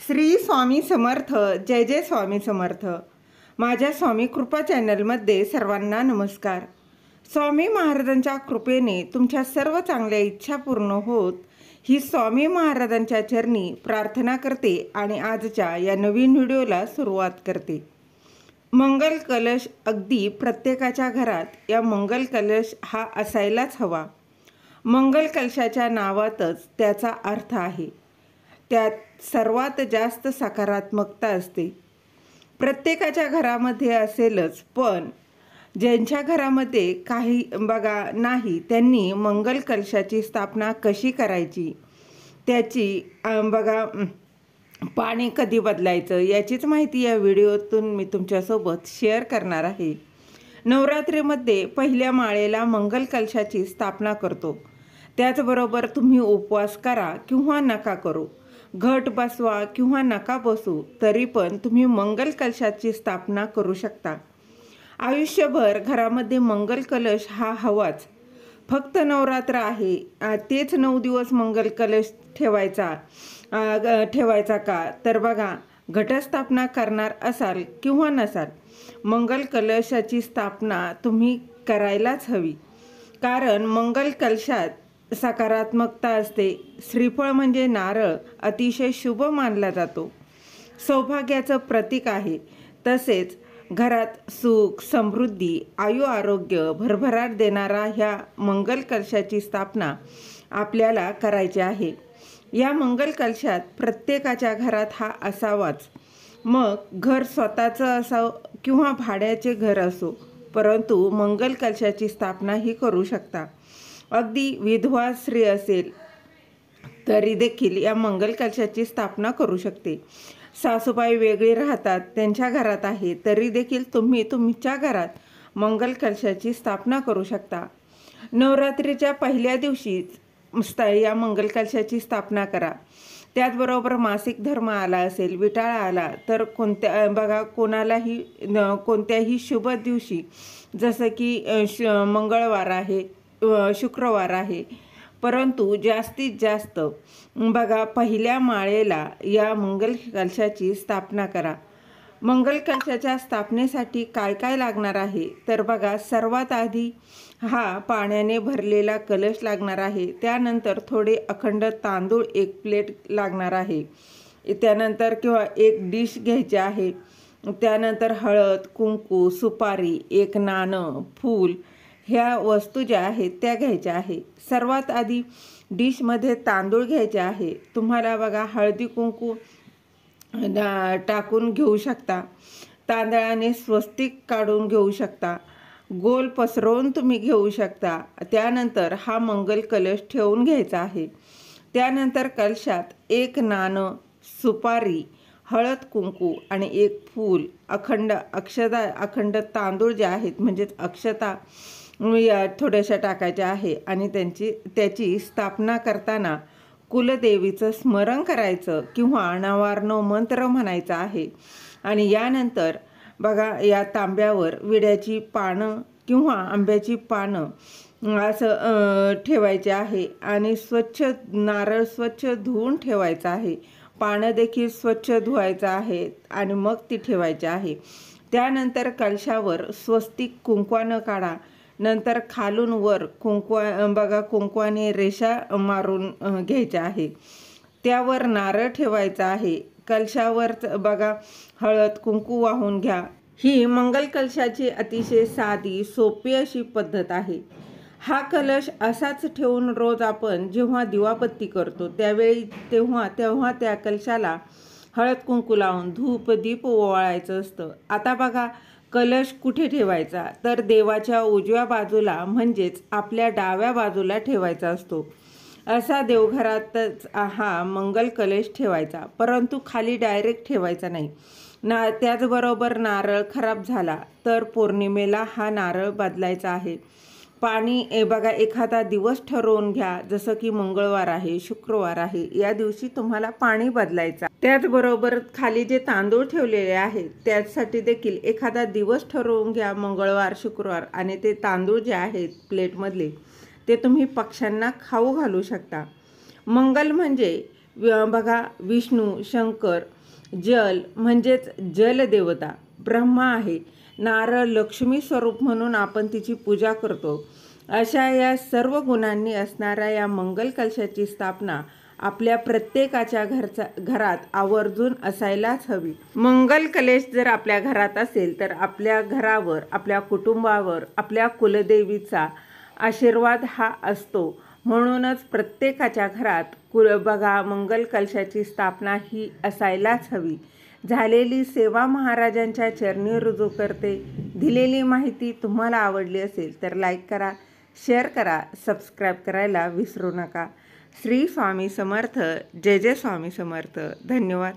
श्री स्वामी समर्थ. जय जय स्वामी समर्थ. माझ्या स्वामी कृपा चॅनलमध्ये सर्वांना नमस्कार. स्वामी महाराजांच्या कृपेने तुमच्या सर्व चांगल्या इच्छा पूर्ण होत ही स्वामी महाराजांच्या चरणी प्रार्थना करते आणि आजच्या या नवीन व्हिडिओला सुरुवात करते. मंगल कलश अगदी प्रत्येकाच्या घरात या मंगल कलश हा असायलाच हवा. मंगल कलशाच्या नावातच त्याचा अर्थ आहे. त्यात सर्वात जास्त सकारात्मकता असते. प्रत्येकाच्या घरामध्ये असेलच, पण ज्यांच्या घरामध्ये काही नाही त्यांनी मंगल कलशाची स्थापना कशी करायची, त्याची पाणी कधी बदलायचं याचीच माहिती या व्हिडिओतून मी तुमच्यासोबत शेअर करणार आहे. नवरात्रीमध्ये पहिल्या माळेला मंगल कलशाची स्थापना करतो. त्याचबरोबर तुम्ही उपवास करा किंवा नका करू, घट बसवा किंवा नका बसू, तरी पण तुम्ही मंगल कलशाची स्थापना करू शकता. आयुष्यभर घरामध्ये मंगल कलश हा हवाच. फक्त नवरात्र आहे तेच 9 दिवस मंगल कलश ठेवायचा का? तर बघा, घटस्थापना करणार असाल किंवा नसाल, मंगल कलशाची स्थापना तुम्ही करायलाच हवी. कारण मंगल कलशात सकारात्मकता असते. श्रीफळ म्हणजे नारळ अतिशय शुभ मानला जातो. सौभाग्याचं प्रतीक आहे. तसेच घरात सुख, समृद्धी, आयु आरोग्य, भरभराट देणारा ह्या मंगल कलशाची स्थापना आपल्याला करायची आहे. या मंगल कलशात प्रत्येकाच्या घरात हा असावाच. मग घर स्वतःचं असावं किंवा भाड्याचे घर असो, परंतु मंगल कलशाची स्थापना ही करू शकता. अगदी विधवा स्त्री असेल तरी देखील या मंगल कलशाची स्थापना करू शकते. सासूबाई वेगळी राहतात, त्यांच्या घरात आहे, तरी देखील तुम्ही तुमच्या घरात मंगल कलशाची स्थापना करू शकता. नवरात्रीच्या पहिल्या दिवशीच या मंगल कलशाची स्थापना करा. त्याचबरोबर मासिक धर्म आला असेल, विटाळा आला तर कोणालाही कोणत्याही शुभ दिवशी, जसं की मंगळवार आहे, शुक्रवार आहे, परंतु जास्तीत जास्त पहिल्या माळेला या मंगल कलशाची स्थापना करा. मंगल कलशाच्या स्थापनेसाठी काय काय लागणार आहे तर सर्वात आधी हा पाण्याने भरलेला कलश लागणार आहे. त्यानंतर थोडे अखंड तांदूळ 1 प्लेट लागणार आहे. त्यानंतर किंवा 1 डिश घ्यायची आहे. त्यानंतर हळद, कुंकू, सुपारी, 1 नाणं, फूल, ह्या वस्तू ज्या आहेत त्या घ्यायच्या आहे. सर्वात आधी डिशमध्ये तांदूळ घ्यायचे आहे. तुम्हाला हळदी कुंकू टाकून घेऊ शकता. तांदळाने स्वस्तिक काढून घेऊ शकता. गोल पसरवून तुम्ही घेऊ शकता. त्यानंतर हा मंगल कलश ठेवून घ्यायचा आहे. त्यानंतर कलशात 1 नाणं, सुपारी, हळद कुंकू आणि 1 फूल, अखंड तांदूळ जे आहेत म्हणजेच अक्षता थोड्याशा टाकायच्या आहे. आणि त्याची स्थापना करताना कुलदेवीचं स्मरण करायचं किंवा अनावार्नो मंत्र म्हणायचा आहे. आणि यानंतर या तांब्यावर विड्याची पानं किंवा आंब्याची पानं असं ठेवायचे आहे. आणि नारळ स्वच्छ धुवून ठेवायचं आहे. पानं देखील स्वच्छ धुवायचं आहे आणि मग ती ठेवायची आहे. त्यानंतर कलशावर स्वस्तिक कुंकवानं काढा. नंतर खालून वर कुंकवाने रेषा मारून घ्यायच्या आहे. त्यावर नारळ ठेवायचा आहे. कलशावर हळद कुंकू वाहून घ्या. ही मंगल कलशाची अतिशय साधी सोपी अशी पद्धत आहे. हा कलश असाच ठेवून रोज आपण जेव्हा दिवाबत्ती करतो तेव्हा त्या कलशाला हळद कुंकू लावून धूप दीप ओवाळायचं असतं. आता कलश कुठे ठेवायचा तर देवाच्या उजव्या बाजूला म्हणजेच आपल्या डाव्या बाजूला ठेवायचा असतो. असा देवघरातच हा मंगल कलश ठेवायचा, परंतु खाली डायरेक्ट ठेवायचा नाही. त्याचबरोबर नारळ खराब झाला तर पौर्णिमेला हा नारळ बदलायचा आहे. पाणी एखादा दिवस ठरवून घ्या, जसं की मंगळवार आहे, शुक्रवार आहे, या दिवशी तुम्हाला पाणी बदलायचं. त्याचबरोबर खाली जे तांदूळ ठेवलेले आहेत त्यासाठी देखील एखादा दिवस ठरवून घ्या, मंगळवार, शुक्रवार, आणि ते तांदूळ जे आहेत प्लेटमधले ते तुम्ही पक्ष्यांना खाऊ घालू शकता. मंगल म्हणजे विष्णू, शंकर जल म्हणजेच जलदेवता ब्रह्मा आहे. नारळ लक्ष्मी स्वरूप म्हणून आपण तिची पूजा करतो. अशा या सर्व गुणांनी असणाऱ्या या मंगल कलशाची स्थापना आपल्या प्रत्येकाच्या घरात आवर्जून असायलाच हवी. मंगल कलश जर आपल्या घरात असेल तर आपल्या घरावर, आपल्या कुटुंबावर, आपल्या कुलदेवीचा आशीर्वाद हा असतो. म्हणूनच प्रत्येकाच्या घरात बघा मंगल कलशाची स्थापना ही असायलाच हवी. झालेली सेवा महाराजांच्या चरणी रुजू करते. दिलेली माहिती तुम्हाला आवडली असेल तर लाईक करा, शेअर करा, सबस्क्राईब करायला विसरू नका. श्री स्वामी समर्थ. जय जय स्वामी समर्थ. धन्यवाद.